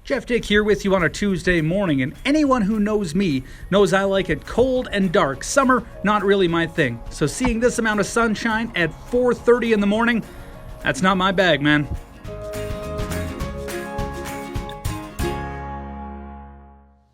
Jeff Dick here with you on a Tuesday morning, and anyone who knows me knows I like it cold and dark. Summer, not really my thing. So seeing this amount of sunshine at 4:30 in the morning, that's not my bag, man.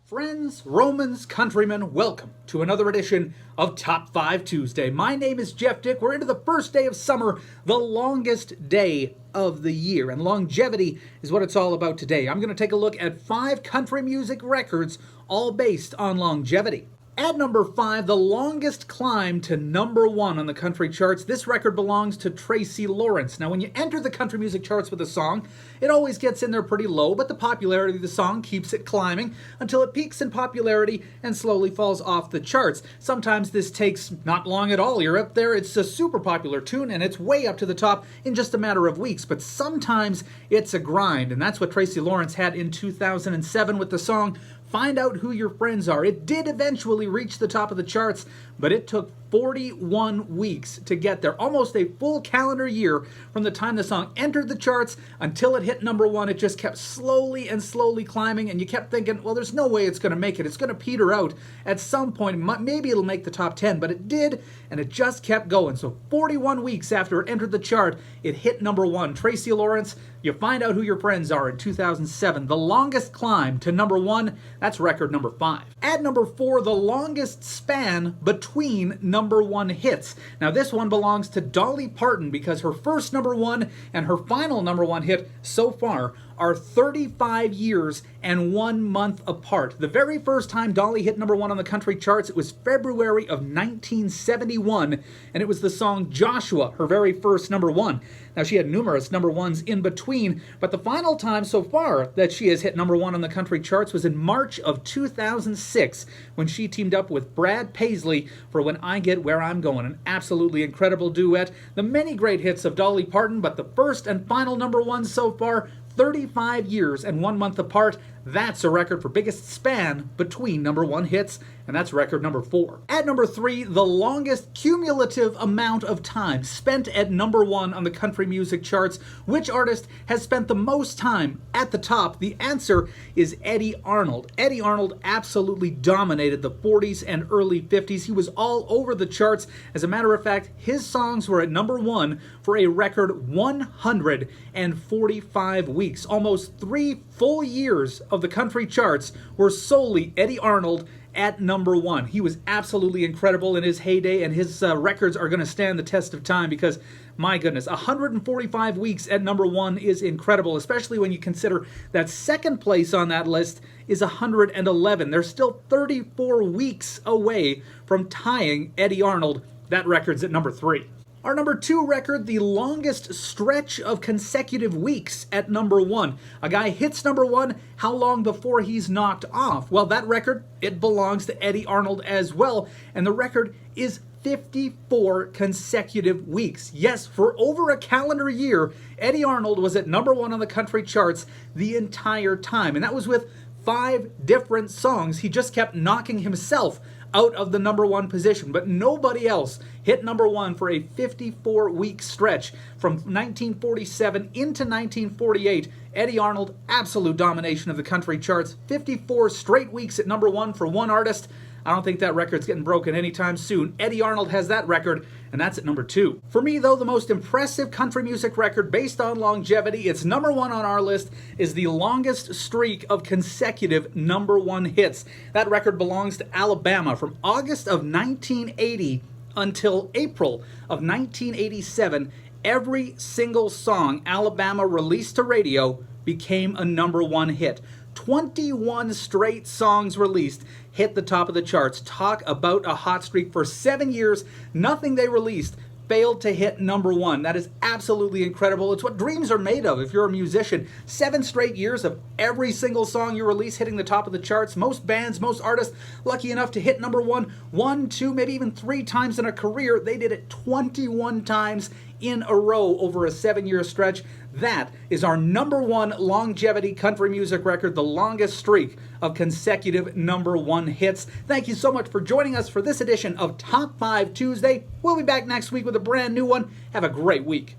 Friends, Romans, countrymen, welcome to another edition of Top 5 Tuesday. My name is Jeff Dick. We're into the first day of summer, the longest day of the year, and longevity is what it's all about today. I'm going to take a look at 5 country music records, all based on longevity. At number 5, the longest climb to number 1 on the country charts. This record belongs to Tracy Lawrence. Now, when you enter the country music charts with a song, it always gets in there pretty low, but the popularity of the song keeps it climbing until it peaks in popularity and slowly falls off the charts. Sometimes this takes not long at all. You're up there, it's a super popular tune, and it's way up to the top in just a matter of weeks. But sometimes it's a grind, and that's what Tracy Lawrence had in 2007 with the song Find Out Who Your Friends Are. It did eventually reach the top of the charts, but it took 41 weeks to get there. Almost a full calendar year from the time the song entered the charts until it hit number 1. It just kept slowly and slowly climbing, and you kept thinking, well, there's no way it's going to make it. It's going to peter out at some point. Maybe it'll make the top 10, but it did, and it just kept going. So 41 weeks after it entered the chart, it hit number 1. Tracy Lawrence, You Find Out Who Your Friends Are in 2007. The longest climb to number 1, that's record number 5. At number 4, the longest span between number 1 hits. Now this one belongs to Dolly Parton because her first number 1 and her final number 1 hit so far are 35 years and 1 month apart. The very first time Dolly hit number 1 on the country charts, it was February of 1971, and it was the song Joshua, her very first number 1. Now, she had numerous number 1s in between, but the final time so far that she has hit number 1 on the country charts was in March of 2006 when she teamed up with Brad Paisley for When I Get Where I'm Going, an absolutely incredible duet. The many great hits of Dolly Parton, but the first and final number 1 so far, 35 years and 1 month apart. That's a record for biggest span between number 1 hits, and that's record number 4. At number 3, the longest cumulative amount of time spent at number 1 on the country music charts. Which artist has spent the most time at the top? The answer is Eddie Arnold. Eddie Arnold absolutely dominated the 40s and early 50s. He was all over the charts. As a matter of fact, his songs were at number 1 for a record 145 weeks. Almost 3 full years of the country charts were solely Eddie Arnold at number 1. He was absolutely incredible in his heyday, and his records are going to stand the test of time because, my goodness, 145 weeks at number 1 is incredible, especially when you consider that second place on that list is 111. They're still 34 weeks away from tying Eddie Arnold. That record's at number 3. Our number 2 record, the longest stretch of consecutive weeks at number 1. A guy hits number 1, how long before he's knocked off? Well, that record, it belongs to Eddie Arnold as well, and the record is 54 consecutive weeks. Yes, for over a calendar year, Eddie Arnold was at number 1 on the country charts the entire time, and that was with 5 different songs. He just kept knocking himself out of the number 1 position, but nobody else hit number 1 for a 54-week stretch from 1947 into 1948. Eddie Arnold, absolute domination of the country charts. 54 straight weeks at number 1 for one artist. I don't think that record's getting broken anytime soon. Eddie Arnold has that record, and that's at number 2. For me, though, the most impressive country music record based on longevity, it's number 1 on our list, is the longest streak of consecutive number 1 hits. That record belongs to Alabama from August of 1980 until April of 1987. Every single song Alabama released to radio became a number 1 hit. 21 straight songs released hit the top of the charts. Talk about a hot streak. For 7 years, nothing they released failed to hit number 1. That is absolutely incredible. It's what dreams are made of if you're a musician. 7 straight years of every single song you release hitting the top of the charts. Most bands, most artists lucky enough to hit number 1, 2, maybe even 3 times in a career. They did it 21 times in a row over a 7-year stretch. That is our number 1 longevity country music record, the longest streak of consecutive number 1 hits. Thank you so much for joining us for this edition of Top 5 Tuesday. We'll be back next week with a brand new one. Have a great week.